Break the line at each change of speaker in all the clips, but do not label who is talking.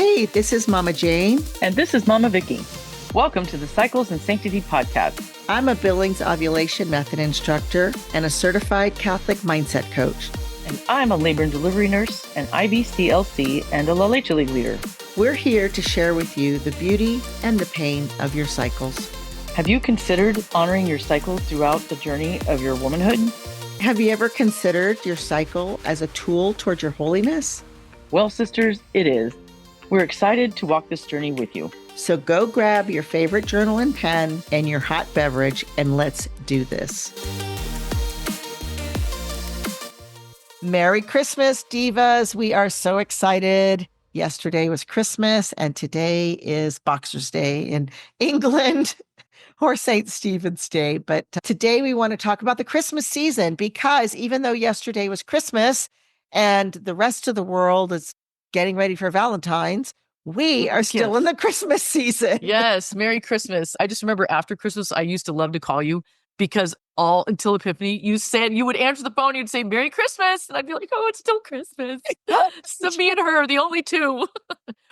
Hey, this is Mama Jane.
And this is Mama Vicky. Welcome to the Cycles and Sanctity podcast.
I'm a Billings ovulation method instructor and a certified Catholic mindset coach.
And I'm a labor and delivery nurse, an IBCLC, and a La Leche League leader.
We're here to share with you the beauty and the pain of your cycles.
Have you considered honoring your cycle throughout the journey of your womanhood?
Have you ever considered your cycle as a tool towards your holiness?
Well, sisters, it is. We're excited to walk this journey with you.
So go grab your favorite journal and pen and your hot beverage, and let's do this. Merry Christmas, Divas. We are so excited. Yesterday was Christmas, and today is Boxer's Day in England, or St. Stephen's Day. But today we want to talk about the Christmas season, because even though yesterday was Christmas and the rest of the world is getting ready for Valentine's, we are still in the Christmas season.
Yes, Merry Christmas. I just remember after Christmas, I used to love to call you because all until Epiphany, you would answer the phone, you'd say, Merry Christmas. And I'd be like, oh, it's still Christmas. So me and her, the only two,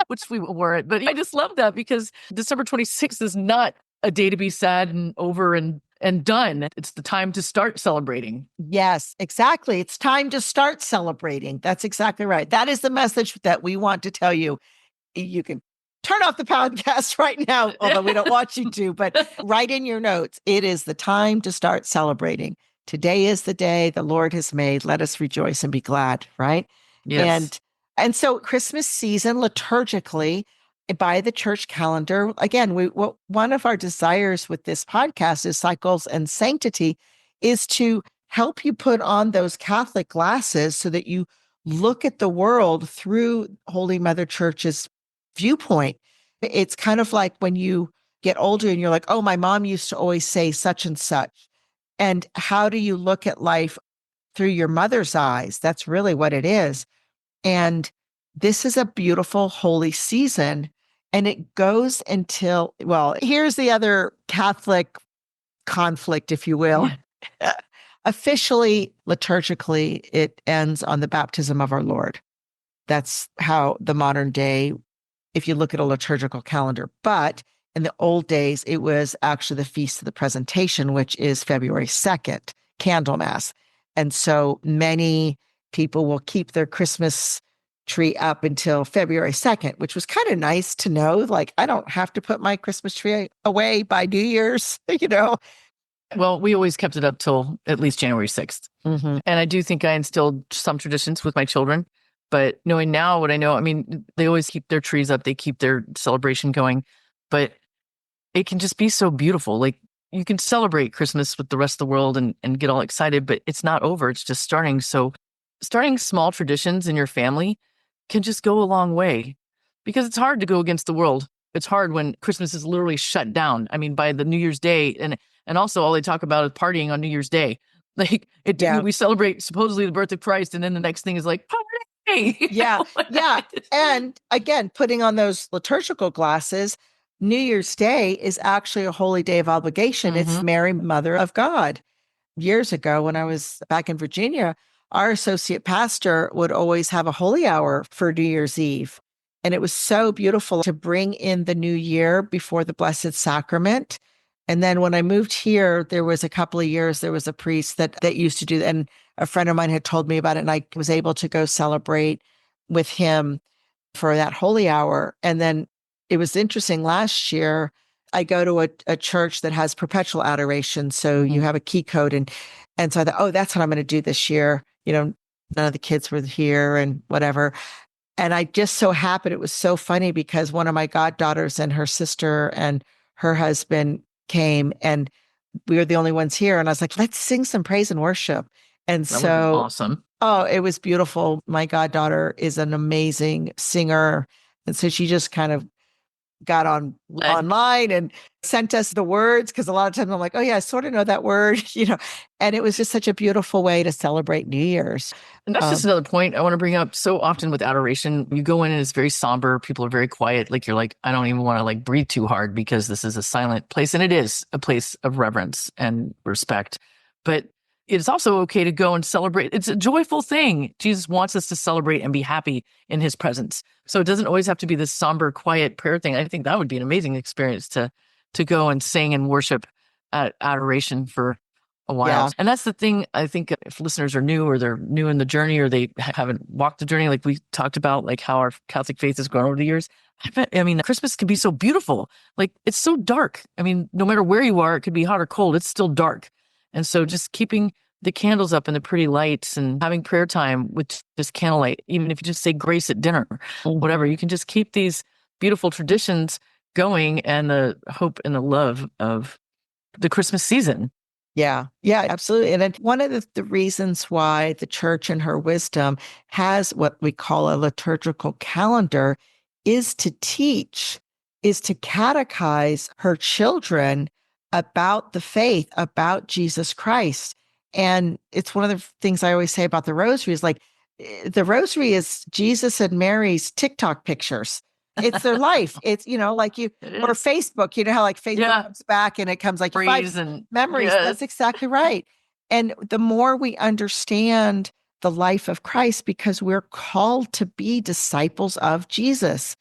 which we weren't. But I just love that because December 26th is not a day to be sad and over and done. It's the time to start celebrating.
Yes, exactly. It's time to start celebrating. That's exactly right. That is the message that we want to tell you. You can turn off the podcast right now, although we don't want you to, but write in your notes. It is the time to start celebrating. Today is the day the Lord has made. Let us rejoice and be glad, right?
Yes.
And so Christmas season liturgically by the church calendar, again, one of our desires with this podcast is Cycles and Sanctity, is to help you put on those Catholic glasses so that you look at the world through Holy Mother Church's viewpoint. It's kind of like when you get older and you're like, oh, my mom used to always say such and such. And how do you look at life through your mother's eyes? That's really what it is. And this is a beautiful holy season. And it goes until, well, here's the other Catholic conflict, if you will. Yeah. Officially, liturgically, it ends on the baptism of our Lord. That's how the modern day, if you look at a liturgical calendar. But in the old days, it was actually the Feast of the Presentation, which is February 2nd, Candlemas. And so many people will keep their Christmas tree up until February 2nd, which was kind of nice to know. Like, I don't have to put my Christmas tree away by New Year's,
Well, we always kept it up till at least January 6th.
Mm-hmm.
And I do think I instilled some traditions with my children. But knowing now what I know, I mean, they always keep their trees up. They keep their celebration going. But it can just be so beautiful. Like, you can celebrate Christmas with the rest of the world and get all excited, but it's not over. It's just starting. So starting small traditions in your family can just go a long way, because it's hard to go against the world. It's hard when Christmas is literally shut down. I mean, by the New Year's Day, and also all they talk about is partying on New Year's Day. Like, we celebrate supposedly the birth of Christ, and then the next thing is like, party.
Yeah. And again, putting on those liturgical glasses, New Year's Day is actually a holy day of obligation. Mm-hmm. It's Mary, Mother of God. Years ago, when I was back in Virginia, our associate pastor would always have a holy hour for New Year's Eve. And it was so beautiful to bring in the new year before the Blessed Sacrament. And then when I moved here, there was a couple of years, there was a priest that used to do that. And a friend of mine had told me about it, and I was able to go celebrate with him for that holy hour. And then it was interesting. Last year, I go to a church that has perpetual adoration. So you have a key code. And so I thought, oh, that's what I'm going to do this year. None of the kids were here and whatever. And I just so happened, it was so funny because one of my goddaughters and her sister and her husband came, and we were the only ones here. And I was like, let's sing some praise and worship. And
that so awesome.
Oh, it was beautiful. My goddaughter is an amazing singer. And so she just kind of got online and sent us the words, because a lot of times I'm like, oh yeah, I sort of know that word, and it was just such a beautiful way to celebrate New Year's.
And that's just another point I want to bring up. So often with adoration, you go in and it's very somber. People are very quiet. Like, you're like, I don't even want to like breathe too hard because this is a silent place. And it is a place of reverence and respect. But it's also okay to go and celebrate. It's a joyful thing. Jesus wants us to celebrate and be happy in his presence. So it doesn't always have to be this somber, quiet prayer thing. I think that would be an amazing experience to go and sing and worship at adoration for a while.
Yeah.
And that's the thing. I think if listeners are new or they're new in the journey or they haven't walked the journey, like we talked about, like how our Catholic faith has grown over the years. I mean, Christmas can be so beautiful. Like it's so dark. I mean, no matter where you are, it could be hot or cold. It's still dark. And so just keeping the candles up and the pretty lights and having prayer time with just candlelight, even if you just say grace at dinner, whatever, you can just keep these beautiful traditions going and the hope and the love of the Christmas season.
Yeah, yeah, absolutely. And then one of the reasons why the church in her wisdom has what we call a liturgical calendar is to teach, is to catechize her children about the faith, about Jesus Christ. And it's one of the things I always say about the rosary is like, the rosary is Jesus and Mary's TikTok pictures. It's their life. It's, like or Facebook, how like Facebook comes back and it comes like
Praise and
memories.
yes.
That's exactly right. And the more we understand the life of Christ, because we're called to be disciples of Jesus.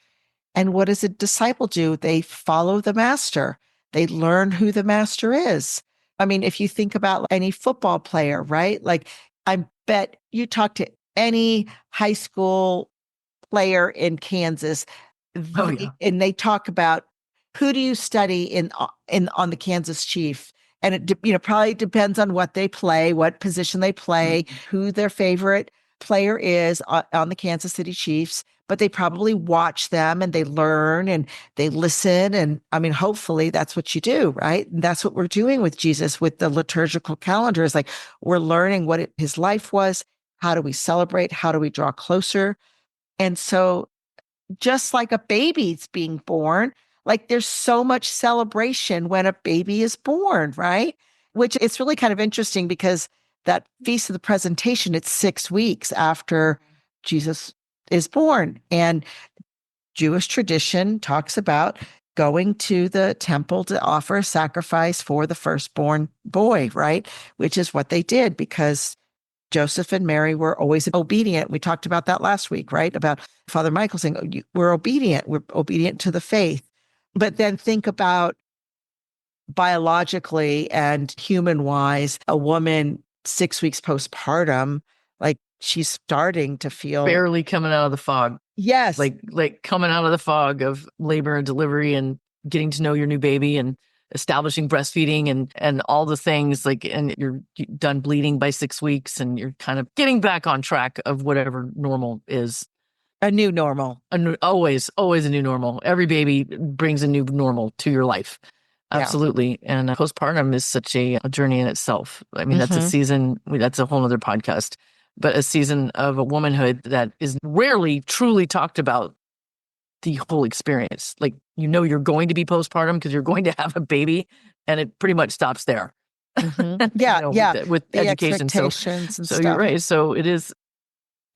And what does a disciple do? They follow the master. They learn who the master is. I mean, if you think about any football player, right? Like, I bet you talk to any high school player in Kansas, and they talk about who do you study in on the Kansas Chief, and it probably depends on what they play, what position they play, who their favorite player is on the Kansas City Chiefs. But they probably watch them and they learn and they listen. And I mean, hopefully that's what you do, right? And that's what we're doing with Jesus with the liturgical calendar is like we're learning what his life was. How do we celebrate? How do we draw closer? And so just like a baby's being born, like there's so much celebration when a baby is born, right? Which it's really kind of interesting because that Feast of the Presentation, it's 6 weeks after Jesus is born. And Jewish tradition talks about going to the temple to offer a sacrifice for the firstborn boy, right? Which is what they did because Joseph and Mary were always obedient. We talked about that last week, right? About Father Michael saying, we're obedient to the faith. But then think about biologically and human wise, a woman 6 weeks postpartum, like she's starting to feel
barely coming out of the fog.
Yes.
Like coming out of the fog of labor and delivery and getting to know your new baby and establishing breastfeeding and all the things and you're done bleeding by 6 weeks and you're kind of getting back on track of whatever normal is.
A new normal.
Always a new normal. Every baby brings a new normal to your life. Absolutely. Yeah. And postpartum is such a journey in itself. I mean, that's a season, that's a whole other podcast, but a season of a womanhood that is rarely truly talked about the whole experience. Like, you're going to be postpartum because you're going to have a baby and it pretty much stops there.
Yeah.
With
the
education.
Expectations and
so
stuff.
You're right. So it is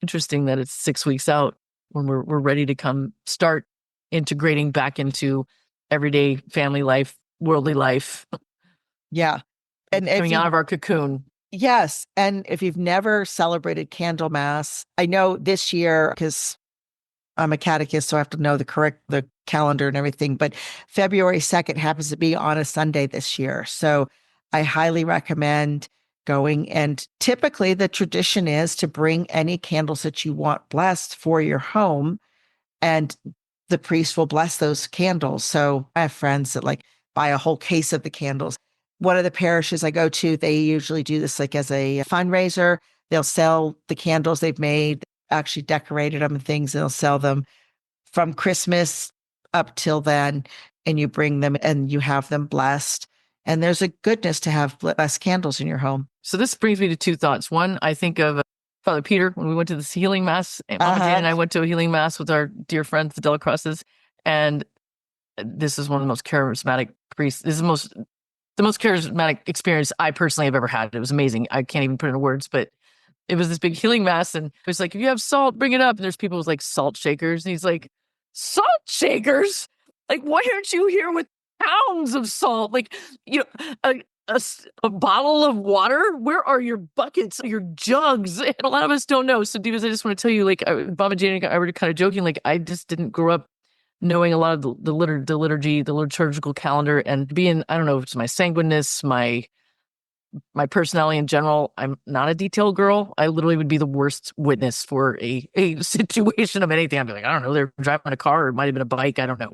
interesting that it's 6 weeks out when we're ready to start integrating back into everyday family life, worldly life.
Yeah.
And coming out of our cocoon.
Yes. And if you've never celebrated Candlemas, I know this year, because I'm a catechist, so I have to know the calendar and everything, but February 2nd happens to be on a Sunday this year. So I highly recommend going. And typically the tradition is to bring any candles that you want blessed for your home, and the priest will bless those candles. So I have friends that like buy a whole case of the candles. One of the parishes I go to, they usually do this like as a fundraiser. They'll sell the candles they've made, actually decorated them and things, and they'll sell them from Christmas up till then. And you bring them and you have them blessed. And there's a goodness to have blessed candles in your home.
So this brings me to two thoughts. One, I think of Father Peter when we went to this healing mass. Mama Jane and I went to a healing mass with our dear friends, the Delacrosses. And this is one of the most charismatic priests. This is the most charismatic experience I personally have ever had. It was amazing. I can't even put it into words, but it was this big healing mass. And it was like, if you have salt, bring it up. And there's people with like salt shakers. And he's like, salt shakers? Like, why aren't you here with pounds of salt? Like, a bottle of water? Where are your buckets, your jugs? And a lot of us don't know. So, Divas, I just want to tell you, like, Bob and Jane and I were kind of joking, like, I just didn't grow up knowing a lot of the liturgy, the liturgical calendar, and being, I don't know if it's my sanguineness, my personality in general. I'm not a detail girl. I literally would be the worst witness for a situation of anything. I'd be like, I don't know, they're driving a car, or it might have been a bike. I don't know.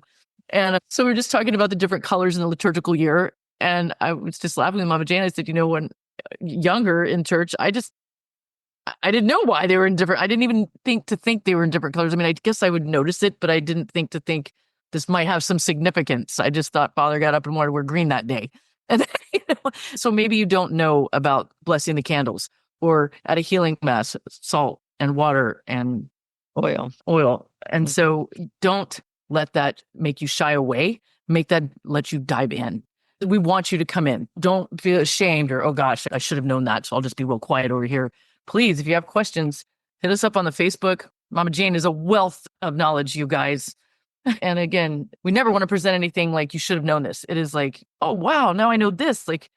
And so we are just talking about the different colors in the liturgical year. And I was just laughing with Mama Jane. I said, when younger in church, I didn't know why they were in different. I didn't even think they were in different colors. I mean, I guess I would notice it, but I didn't think this might have some significance. I just thought Father got up and wanted to wear green that day. And so maybe you don't know about blessing the candles, or at a healing mass, salt and water and oil. And so don't let that make you shy away. Make that let you dive in. We want you to come in. Don't feel ashamed or, oh gosh, I should have known that, so I'll just be real quiet over here. Please, if you have questions, hit us up on the Facebook. Mama Jane is a wealth of knowledge, you guys. And again, we never want to present anything like you should have known this. It is like, oh, wow, now I know this. Like,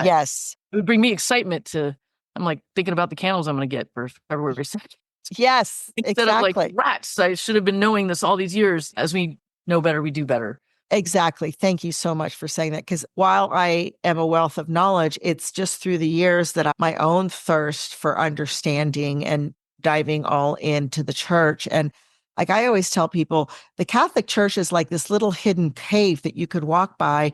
yes.
It would bring me excitement I'm like thinking about the candles I'm going to get for February 2nd.
Yes,
Instead of like, rats, I should have been knowing this all these years. As we know better, we do better.
Exactly. Thank you so much for saying that. Because while I am a wealth of knowledge, it's just through the years that my own thirst for understanding and diving all into the church. And like I always tell people, the Catholic Church is like this little hidden cave that you could walk by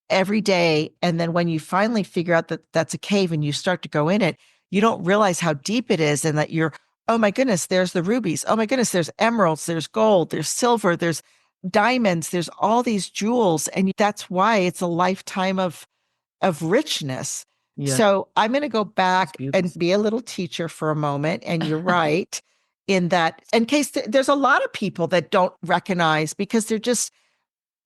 every day. And then when you finally figure out that that's a cave and you start to go in it, you don't realize how deep it is, and that oh my goodness, there's the rubies. Oh my goodness, there's emeralds, there's gold, there's silver, there's diamonds, there's all these jewels. And that's why it's a lifetime of richness. Yeah. So I'm going to go back and be a little teacher for a moment. And you're right in that, in case there's a lot of people that don't recognize, because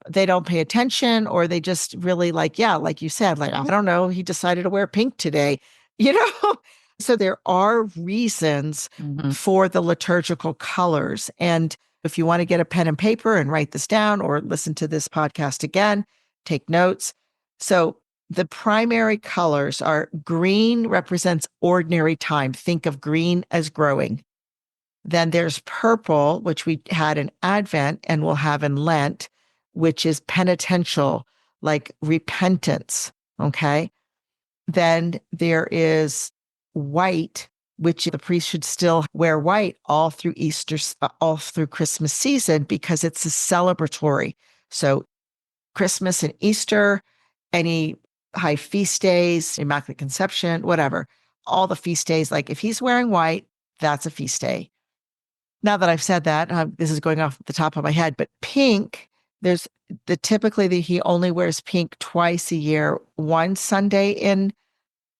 they don't pay attention, or they just really like you said, like, I don't know, he decided to wear pink today, So there are reasons for the liturgical colors. And if you want to get a pen and paper and write this down, or listen to this podcast again, take notes. So the primary colors are: green represents ordinary time. Think of green as growing. Then there's purple, which we had in Advent and we'll have in Lent, which is penitential, like repentance. Okay. Then there is white, which the priest should still wear white all through Easter, all through Christmas season, because it's a celebratory. So Christmas and Easter, any high feast days, Immaculate Conception, whatever, all the feast days, like if he's wearing white, that's a feast day. Now that I've said that, this is going off the top of my head, but pink, there's typically he only wears pink twice a year, one Sunday in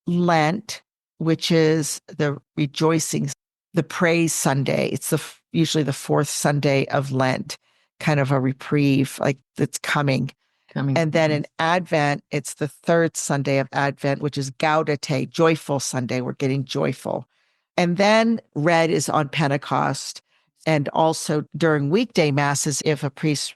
Lent, which is the rejoicing, the praise Sunday. It's usually the fourth Sunday of Lent, kind of a reprieve, like it's coming. And then in Advent, it's the third Sunday of Advent, which is Gaudete, joyful Sunday. We're getting joyful. And then red is on Pentecost. And also during weekday masses, if a priest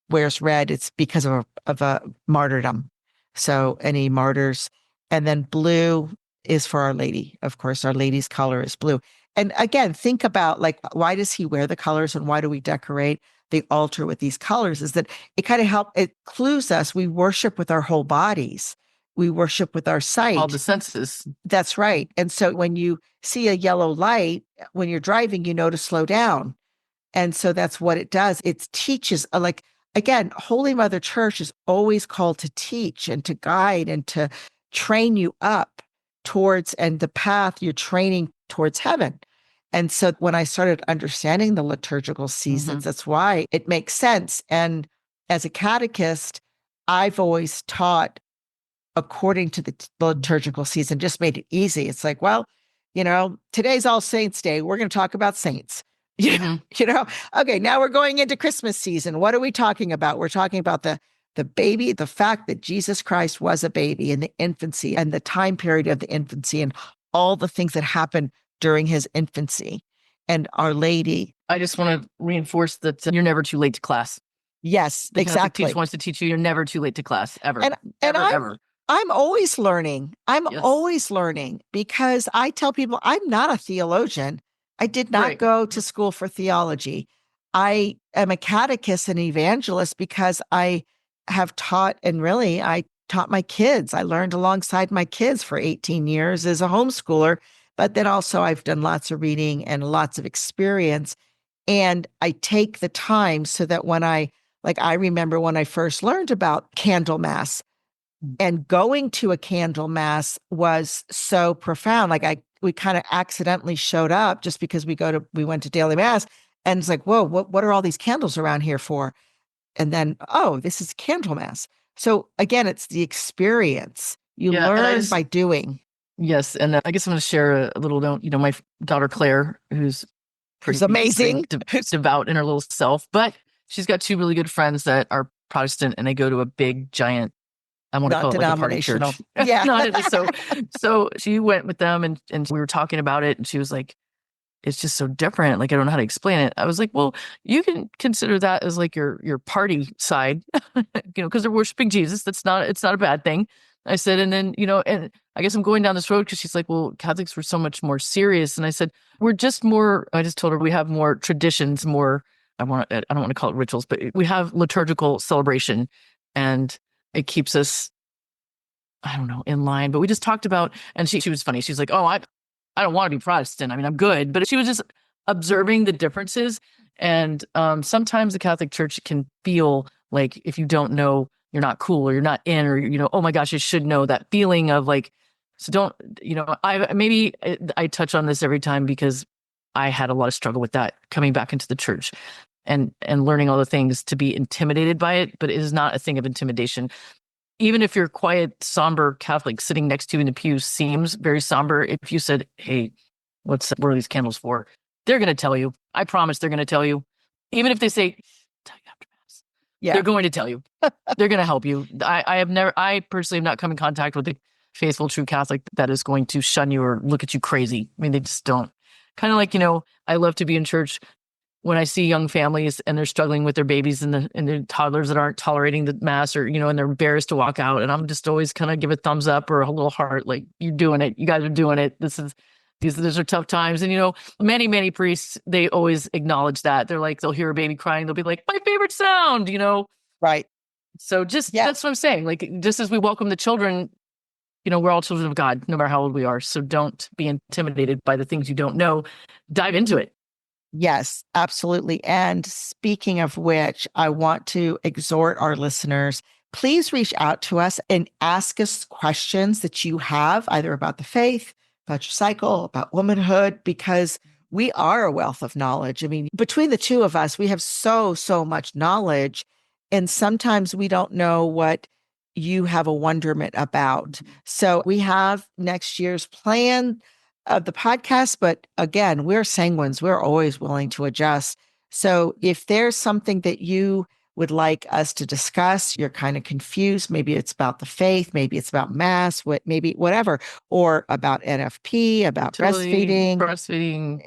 wears red, it's because of a martyrdom. So any martyrs. And then blue is for Our Lady. Of course, Our Lady's color is blue. And again, think about, like, why does he wear the colors, and why do we decorate the altar with these colors? Is that it kind of it clues us. We worship with our whole bodies. We worship with our sight.
All the senses.
That's right. And so when you see a yellow light, when you're driving, you know to slow down. And so that's what it does. It teaches, like, again, Holy Mother Church is always called to teach and to guide and to train you up towards, and the path you're training towards heaven. And so when I started understanding the liturgical seasons, that's why it makes sense. And as a catechist, I've always taught according to the liturgical season, just made it easy. It's like, well, today's All Saints Day. We're going to talk about saints. Okay, now we're going into Christmas season. What are we talking about? We're talking about the baby, the fact that Jesus Christ was a baby in the infancy, and the time period of the infancy, and all the things that happened during his infancy, and Our Lady.
I just want to reinforce that you're never too late to class.
Yes,
the
exactly.
Catholic teacher wants to teach you you're never too late to class, ever.
And
ever.
I'm always learning. I'm
Yes.
always learning because I tell people I'm not a theologian. I did not
Right.
go to school for theology. I am a catechist and evangelist because I have taught, and really, I taught my kids. I learned alongside my kids for 18 years as a homeschooler, but then also I've done lots of reading and lots of experience. And I take the time so that like, I remember when I first learned about Candlemas, and going to a candle mass was so profound. Like, we kind of accidentally showed up just because we went to daily mass, and it's like, whoa, what are all these candles around here for? And then, oh, this is candle mass. So again, it's the experience. You
Yeah. And
learn by doing.
yes. And I guess I'm going to share a little note. My daughter Claire, who's
Who's
pretty
amazing. Who's
devout in her little self, but she's got two really good friends that are Protestant and they go to a big, giant, I want to
not
call it like a party
denominational.
church.
Yeah.
Not it. So she went with them and we were talking about it and she was like, it's just so different. Like, I don't know how to explain it. I was like, well, you can consider that as like your party side, because they're worshiping Jesus. It's not a bad thing. I said, and then, and I guess I'm going down this road because she's like, well, Catholics were so much more serious. And I said, I just told her we have more traditions, I don't want to call it rituals, but we have liturgical celebration and it keeps us, I don't know, in line. But we just talked about, and she was funny. She's like, oh, I don't want to be Protestant. I mean, I'm good. But she was just observing the differences. And sometimes the Catholic Church can feel like if you don't know, you're not cool or you're not in, or, oh my gosh, you should know, that feeling of like, so don't, I touch on this every time because I had a lot of struggle with that coming back into the church and learning all the things to be intimidated by it. But it is not a thing of intimidation. Even if your quiet, somber Catholic sitting next to you in the pew seems very somber, if you said, hey, what are these candles for? They're going to tell you. I promise they're going to tell you. Even if they say, tell you after Mass,
Yeah.
they're going to tell you. They're going to help you. I personally have not come in contact with a faithful, true Catholic that is going to shun you or look at you crazy. I mean, they just don't. Kind of like, I love to be in church when I see young families and they're struggling with their babies and the toddlers that aren't tolerating the mass, or, and they're embarrassed to walk out. And I'm just always kind of give a thumbs up or a little heart, like, you're doing it. You guys are doing it. These are tough times. And, many, many priests, they always acknowledge that. They're like, they'll hear a baby crying. They'll be like, my favorite sound.
Right.
So just,
Yeah.
that's what I'm saying. Like, just as we welcome the children, we're all children of God, no matter how old we are. So don't be intimidated by the things you don't know. Dive into it.
Yes, absolutely. And speaking of which, I want to exhort our listeners, please reach out to us and ask us questions that you have, either about the faith, about your cycle, about womanhood, because we are a wealth of knowledge. I mean, between the two of us, we have so much knowledge. And sometimes we don't know what you have a wonderment about. So we have next year's plan of the podcast. But again, we're sanguines. We're always willing to adjust. So if there's something that you would like us to discuss, you're kind of confused, maybe it's about the faith, maybe it's about mass, maybe whatever, or about NFP, about
Breastfeeding,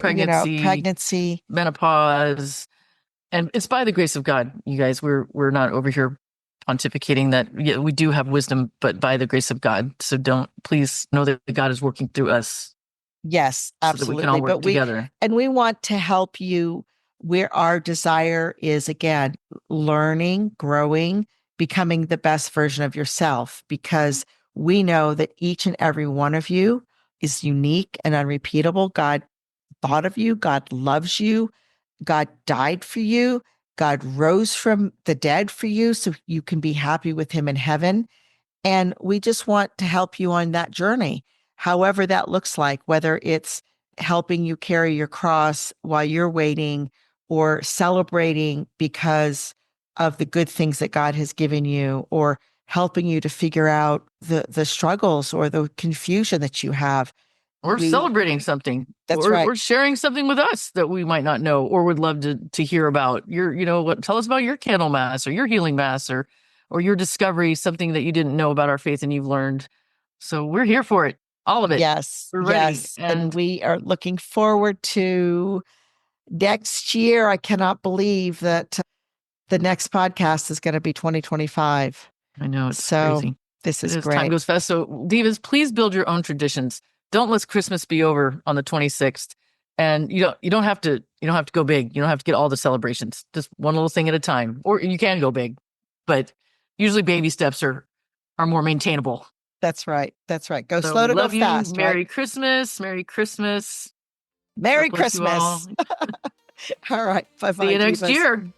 pregnancy.
menopause. And it's by the grace of God, you guys. We're not over here pontificating that. Yeah, we do have wisdom, but by the grace of God. So please know that God is working through us.
Yes,
So that we can all
absolutely.
work together.
We want to help you where our desire is, again, learning, growing, becoming the best version of yourself, because we know that each and every one of you is unique and unrepeatable. God thought of you. God loves you. God died for you. God rose from the dead for you so you can be happy with him in heaven. And we just want to help you on that journey, however that looks like, whether it's helping you carry your cross while you're waiting or celebrating because of the good things that God has given you, or helping you to figure out the struggles or the confusion that you have.
Or celebrating something.
That's right.
Or sharing something with us that we might not know or would love to hear about. Tell us about your candle mass or your healing mass or your discovery, something that you didn't know about our faith and you've learned. So we're here for it. All of it.
Yes.
We're ready.
Yes. And we are looking forward to next year. I cannot believe that the next podcast is going to be 2025.
I know, it's crazy.
This is
As
great.
time goes fast. So, Divas, please build your own traditions. Don't let Christmas be over on the 26th. And you don't have to go big. You don't have to get all the celebrations. Just one little thing at a time. Or you can go big, but usually baby steps are more maintainable.
That's right. That's right. Go
So
slow to go
love you.
fast.
Merry
Right?
Christmas. Merry Christmas.
Merry
God bless you all.
Christmas. All right. Bye-bye,
See you next
Divas.
year.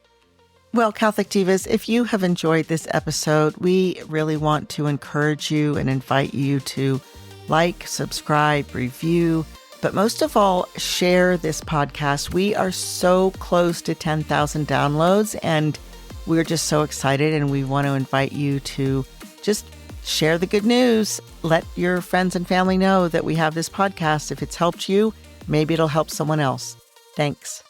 Well, Catholic Divas, if you have enjoyed this episode, we really want to encourage you and invite you to like, subscribe, review, but most of all, share this podcast. We are so close to 10,000 downloads, and we're just so excited, and we want to invite you to just share the good news. Let your friends and family know that we have this podcast. If it's helped you, maybe it'll help someone else. Thanks.